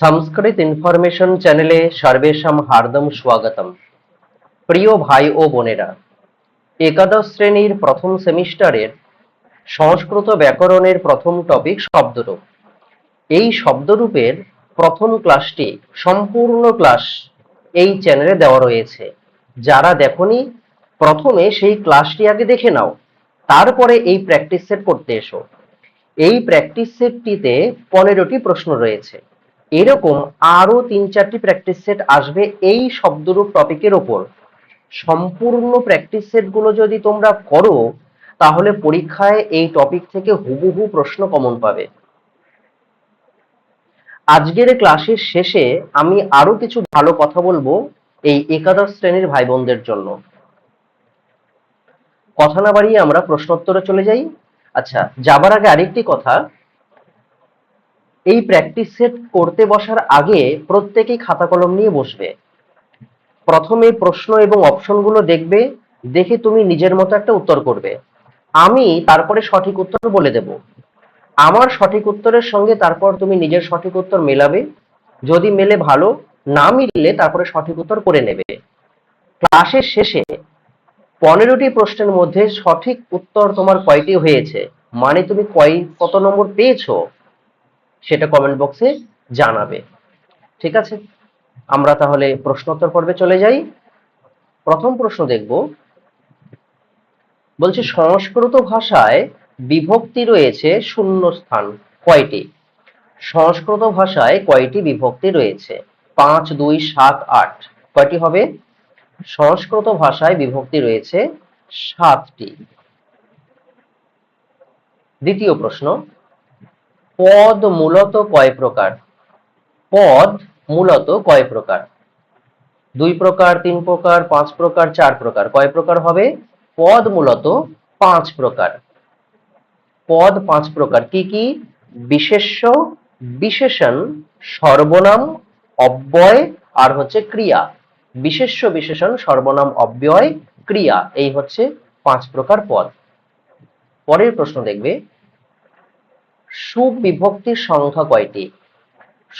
Sanskrit information चैनेले सर्वेषां हार्दम स्वागतम। প্রিয় ভাই ও বোনেরা, একাদশ শ্রেণীর প্রথম সেমিস্টারের সংস্কৃত ব্যাকরণের প্রথম টপিক শব্দরূপ। এই শব্দরূপের প্রথম ক্লাসটি সম্পূর্ণ ক্লাস এই চ্যানেলে দেওয়া রয়েছে। যারা দেখোনি প্রথমে সেই ক্লাসটি আগে দেখে নাও, তারপরে এই প্র্যাকটিস সেট করতে এসো। এই প্র্যাকটিস সেটটিতে 15টি প্রশ্ন রয়েছে। এরকম আরো 3-4টি প্র্যাকটিস সেট আসবে এই শব্দরূপ টপিকের ওপর। সম্পূর্ণ প্র্যাকটিস সেটগুলো যদি তোমরা করো তাহলে পরীক্ষায় এই টপিক থেকে হুবহু প্রশ্ন কমন পাবে। আজকের ক্লাসের শেষে আমি আরো কিছু ভালো কথা বলবো এই একাদশ শ্রেণীর ভাই বোনদের জন্য। কথা না বাড়িয়ে আমরা প্রশ্নোত্তরে চলে যাই। আচ্ছা, যাবার আগে আরেকটি কথা, এই প্র্যাকটিস সেট করতে বসার আগে প্রত্যেকেই খাতা কলম নিয়ে বসবে। প্রথমে প্রশ্ন এবং অপশনগুলো দেখবে, দেখে তুমি নিজের মতো একটা উত্তর করবে। আমি তারপরে সঠিক উত্তর বলে দেব। আমার সঠিক উত্তরের সঙ্গে তারপর তুমি নিজের সঠিক উত্তর মেলাবে। যদি মেলে ভালো, না মিললে তারপরে সঠিক উত্তর করে নেবে। ক্লাসের শেষে 15টি প্রশ্নের মধ্যে সঠিক উত্তর তোমার কয়টি হয়েছে, মানে তুমি কত নম্বর পেয়েছো, সেটা কমেন্ট বক্সে জানাবে। ঠিক আছে, আমরা তাহলে প্রশ্নোত্তর পর্বে চলে যাই। প্রথম প্রশ্ন দেখব, বলছে সংস্কৃত ভাষায় বিভক্তি রয়েছে শূন্যস্থান কয়টি? সংস্কৃত ভাষায় কয়টি বিভক্তি রয়েছে? 5, 2, 7, 8 কয়টি হবে? সংস্কৃত ভাষায় বিভক্তি রয়েছে 7টি। দ্বিতীয় প্রশ্ন, পদ মূলত কয় প্রকার? পদ মূলত কয় প্রকার? 2 প্রকার, 3 প্রকার, 5 প্রকার, 4 প্রকার? কয় প্রকার হবে? পদ মূলত 5 প্রকার। পদ 5 প্রকার কি কি? বিশেষ্য, বিশেষণ, সর্বনাম, অব্যয় আর হচ্ছে ক্রিয়া। বিশেষ্য, বিশেষণ, সর্বনাম, অব্যয়, ক্রিয়া, এই হচ্ছে 5 প্রকার পদ। পরের প্রশ্ন দেখবে, সুবিভক্তির সংখ্যা কয়টি?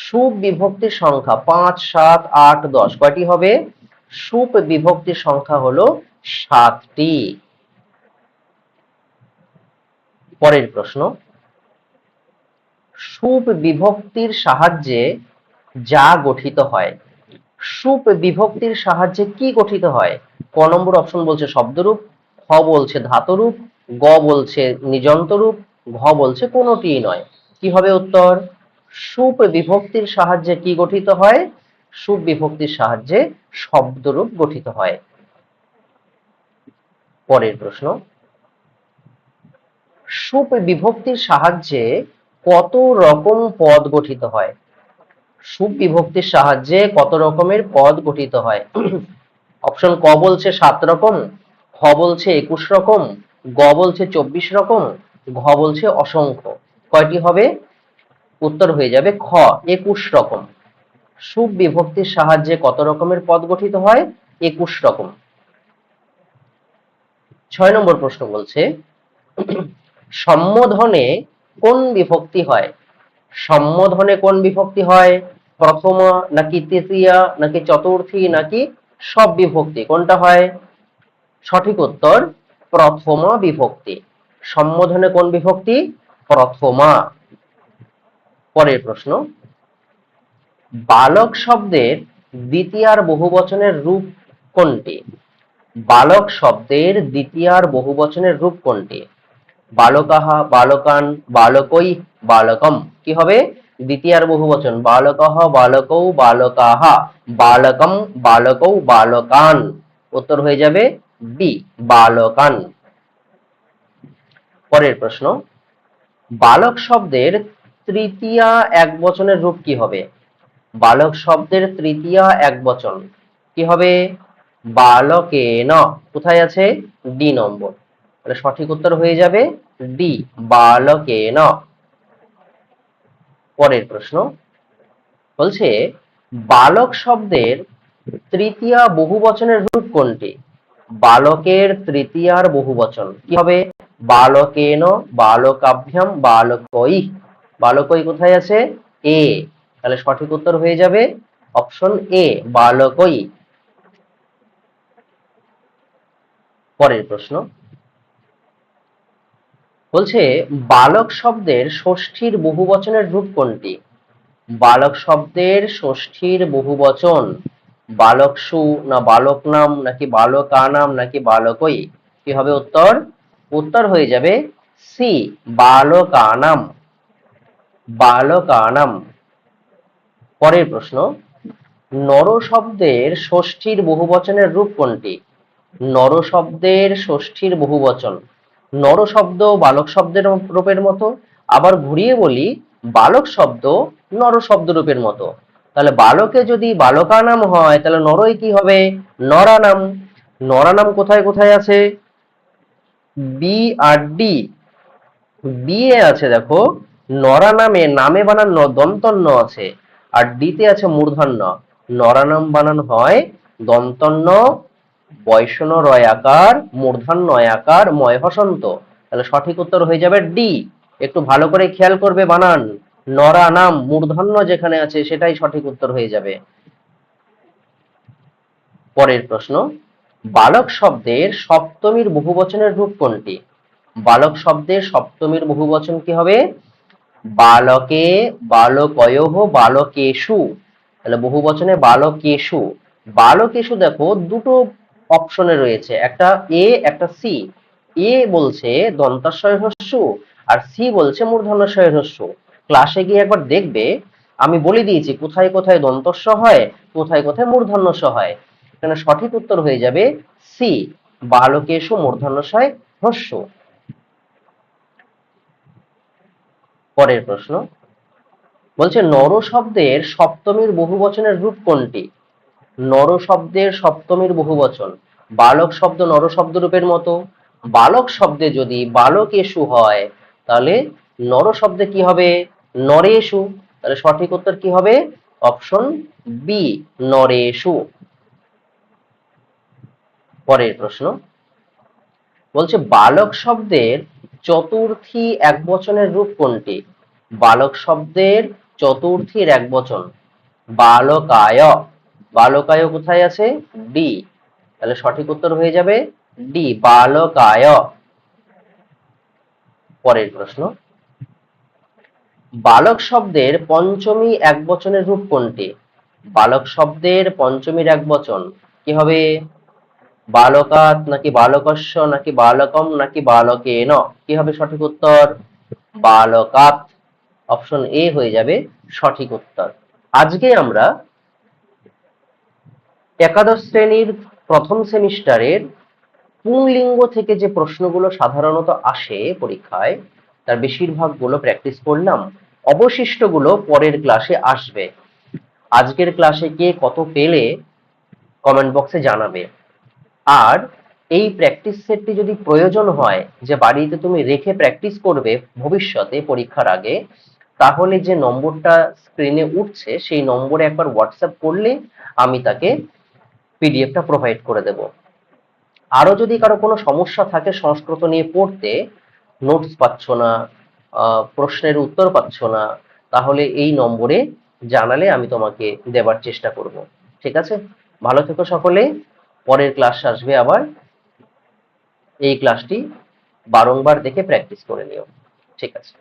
সুবিভক্তির সংখ্যা 5, 7, 8, 10 কয়টি হবে? সুবিভক্তির সংখ্যা হলো 7টি। পরের প্রশ্ন, সুবিভক্তির সাহায্যে যা গঠিত হয়। সুবিভক্তির সাহায্যে কি গঠিত হয়? ক নম্বর অপশন বলছে শব্দরূপ, খ বলছে ধাতুরূপ, গ বলছে নিযন্তরূপ, ঘ বলছে কোনোটিই নয়। কি হবে উত্তর? সুবিভক্তির সাহায্যে কি গঠিত হয়? সুবিভক্তির সাহায্যে শব্দরূপ গঠিত হয়। পরের প্রশ্ন, সুবিভক্তির সাহায্যে কত রকম পদ গঠিত হয়? সুবিভক্তির সাহায্যে কত রকমের পদ গঠিত হয়? অপশন ক বলছে 7 রকম, খ বলছে 21 রকম, গ বলছে 24 রকম, ঘ বলছে অসংখ্য। কয়টি হবে? উত্তর হয়ে যাবে খ, 21 রকম। সুবিভক্তির সাহায্যে কত রকমের পদ গঠিত হয়? 21 রকম। 6 নম্বর প্রশ্ন বলছে, সম্বোধনে কোন বিভক্তি হয়? সম্বোধনে কোন বিভক্তি হয়? প্রথমা নাকি তৃতীয়া নাকি চতুর্থী নাকি সব বিভক্তি, কোনটা হয়? সঠিক উত্তর প্রথমা বিভক্তি। সম্বোধনে কোন বিভক্তি? প্রথমা। পরের প্রশ্ন, বালক শব্দের দ্বিতীয়ার বহুবচনের রূপ কোনটি? বালক শব্দের দ্বিতীয়ার বহুবচনের রূপ কোনটি? বালকাহা, বালকান, বালকই, বালকম। কি হবে? দ্বিতীয়ার বহুবচন বালকাহ, বালকৌ, বালকাহা, বালকম, বালকৌ, বালকান। উত্তর হয়ে যাবে বি, বালকান। পরের প্রশ্ন, বালক শব্দের তৃতীয়া একবচনের রূপ কি হবে? বালক শব্দের তৃতীয়া একবচন কি হবে? বালকেন। কোথায় আছে? ডি নম্বর। তাহলে সঠিক উত্তর হয়ে যাবে ডি, বালকেন। পরের প্রশ্ন বলছে, বালক শব্দের তৃতীয়া বহুবচনের রূপ কোনটি? বালকের তৃতীয়ার বহুবচন কি হবে? বালকেন, বালকাভ্যাম, বালকই। বালকই কোথায় আছে? এ। তাহলে সঠিক উত্তর হয়ে যাবে অপশন এ, বালকই। পরের প্রশ্ন বলছে, বালক শব্দের ষষ্ঠীর বহুবচনের রূপ কোনটি? বালক শব্দের ষষ্ঠীর বহুবচন বালকসু, না বালক নাম, নাকি বালকা নাম, নাকি বালকই? কি হবে উত্তর? উত্তর হয়ে যাবে সি, বালকানাম। বালকানাম। পরের প্রশ্ন, নর শব্দের ষষ্ঠীর বহুবচনের রূপ কোনটি? নর শব্দের ষষ্ঠীর বহুবচন, নর শব্দ বালক শব্দের রূপের মতো, আবার ঘুরিয়ে বলি বালক শব্দ নর শব্দ রূপের মতো। তাহলে বালকে যদি বালকানাম হয় তাহলে নরই কি হবে? নরানাম। নরানাম কোথায় কোথায় আছে? B R D. B A আছে দেখো নরানামে, নামে বানান দন্তন্য আছে, আর ডিতে আছে মূর্ধন্য। নরানাম বানান হয় দন্তন্য বয়সন রয় আকার মূর্ধন্য আকার ময় হসন্ত। তাহলে সঠিক উত্তর হয়ে যাবে ডি। একটু ভালো করে খেয়াল করবে বানান, নরানাম মূর্ধন্য যেখানে আছে সেটাই সঠিক উত্তর হয়ে যাবে। পরের প্রশ্ন, বালক শব্দের সপ্তমীর বহুবচনের রূপ কোনটি? বালক শব্দের সপ্তমীর বহুবচন কি হবে? বালকে, বালকয়ঃ, বালকেষু। তাহলে বহুবচনে বালকেষু। বালকেষু দেখো দুটো অপশনে রয়েছে, একটা এ একটা সি। এ বলছে দন্তাস্বয় হ্রস্ব আর সি বলছে মূর্ধন্যস্বয় হ্রস্ব। ক্লাসে গিয়ে একবার দেখবে, আমি বলে দিয়েছি কোথায় কোথায় দন্তস্ব হয়, কোথায় কোথায় মূর্ধন্যস্ব হয়। এখানে সঠিক উত্তর হয়ে যাবে সি, বালকেষু মূর্ধন্যস্বয় হ্রস্ব। পরের প্রশ্ন বলছে, নর শব্দের সপ্তমীর বহুবচনের রূপ কোনটি? নর শব্দের সপ্তমীর বহুবচন বালক শব্দ নর শব্দ রূপের মতো, বালক শব্দে যদি বালকেষু হয় তাহলে নর শব্দে কি হবে? নরেষু। তাহলে সঠিক উত্তর কি হবে? অপশন বি, নরেষু। পরের প্রশ্ন বলছে, বালক শব্দের চতুর্থী একবচনের রূপ কোনটি? বালক শব্দের চতুর্থীর একবচন বালকায়। বালকায় কোথায় আছে? ডি। তাহলে সঠিক উত্তর হয়ে যাবে ডি, বালকায়। পরের প্রশ্ন, বালক শব্দের পঞ্চমী একবচনের রূপ কোনটি? বালক শব্দের পঞ্চমীর একবচন কি হবে? বালকাত, নাকি বালকস্য, নাকি বালকম, নাকি বালকেন? কি হবে সঠিক উত্তর? বালকাত। অপশন এ হয়ে যাবে সঠিক উত্তর। আজকে আমরা একাদশ শ্রেণীর প্রথম সেমিস্টারের পুংলিঙ্গ থেকে যে প্রশ্নগুলো সাধারণত আসে পরীক্ষায় তার বেশিরভাগগুলো প্র্যাকটিস করলাম, অবশিষ্টগুলো পরের ক্লাসে আসবে। আজকের ক্লাসে কে কত পেলে কমেন্ট বক্সে জানাবে। আর এই প্র্যাকটিস সেটটি যদি প্রয়োজন হয় যে বাড়িতে তুমি রেখে প্র্যাকটিস করবে ভবিষ্যতে পরীক্ষার আগে, তাহলে যে নম্বরটা স্ক্রিনে উঠছে সেই নম্বরে একবার হোয়াটসঅ্যাপ করলে আমি তাকে পিডিএফটা প্রোভাইড করে দেব। আরো যদি কারো কোনো সমস্যা থাকে সংস্কৃত নিয়ে পড়তে, নোটস পাচ্ছ না, প্রশ্নের উত্তর পাচ্ছ না, তাহলে এই নম্বরে জানালে আমি তোমাকে দেবার চেষ্টা করব। ঠিক আছে, ভালো থেকো সকলে। পরের ক্লাস আসবে আবার, এই ক্লাসটি বারংবার দেখে প্র্যাকটিস করে নিও। ঠিক আছে।